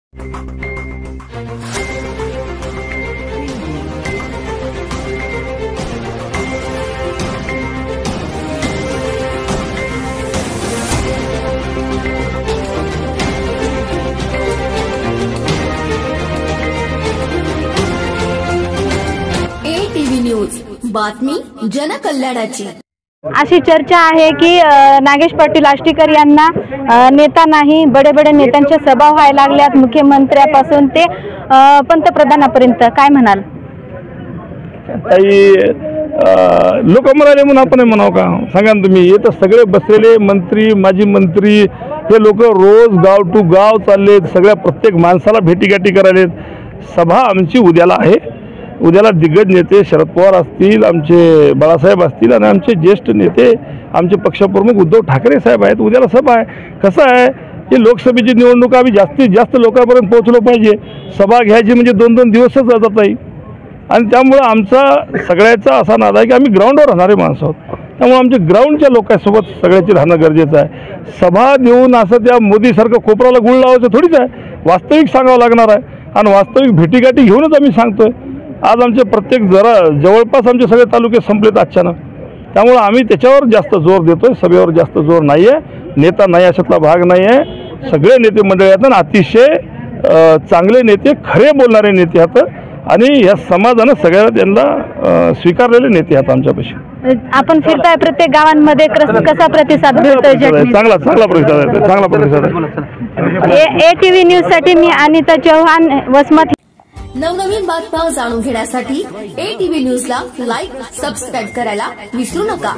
ATV news, बातमी जनकल्याणाची। अशी चर्चा आहे की नागेश पाटील आष्टीकर यांना नेता नाही, बडे बडे नेत्यांच्या सभा व्हायला लागल्यात, मुख्यमंत्र्यापासून ते पंतप्रधानापर्यंत। काय म्हणाल? लोक म्हणाले म्हणून आपण म्हणाव का? सांगा ना तुम्ही। येत सगळे बसलेले मंत्री, माजी मंत्री हे लोक रोज गाव टू गाव चाललेत, सगळ्या प्रत्येक माणसाला भेटीगाठी करायलेत। सभा आमची उद्याला आहे। उद्याला दिग्गज नेते शरद पवार असतील, आमचे बाळासाहेब असतील आणि आमचे ज्येष्ठ नेते आमचे पक्षप्रमुख उद्धव ठाकरे साहेब आहेत। उद्याला सभा आहे। कसं आहे की लोकसभेची निवडणूक आम्ही जास्तीत जास्त लोकांपर्यंत पोहोचलो पाहिजे। सभा घ्यायची म्हणजे 2-2 दिवसच जातात नाही, आणि त्यामुळे आमचा सगळ्याचा असा नाद आहे की आम्ही ग्राउंडवर राहणारे माणसं आहोत। त्यामुळे आमच्या ग्राउंडच्या लोकांसोबत सगळ्याची राहणं गरजेचं आहे। सभा देऊन असं त्या मोदीसारखं कोपराला गुळ लावायचं थोडीच आहे, वास्तविक सांगावं लागणार आहे, आणि वास्तविक भेटीगाठी घेऊनच आम्ही सांगतोय। आज आमचे प्रत्येक जवळपास आमचे सगळे तालुके संपलेत अचानक, त्यामुळे आम्ही त्याच्यावर जास्त जोर देतोय, सभेवर जास्त जोर नाही आहे। नेता नाही अशातला भाग नाही आहे। सगळे नेते मंडळी आहेत, अतिशय चांगले नेते, खरे बोलणारे नेते आहेत, आणि या समाजानं सगळ्यांना त्यांना स्वीकारलेले नेते आहेत आमच्यापाशी। आपण फिरताय प्रत्येक गावांमध्ये, कसा प्रतिसाद मिळतोय? चांगला प्रतिसाद आहे, चांगला प्रतिसाद आहे। ATV न्यूज साठी मी अनिता चव्हाण, वसमत। नवनवीन बातम्या जाणून घेण्यासाठी ATV न्यूजला लाईक, सबस्क्राईब करायला विसरू नका।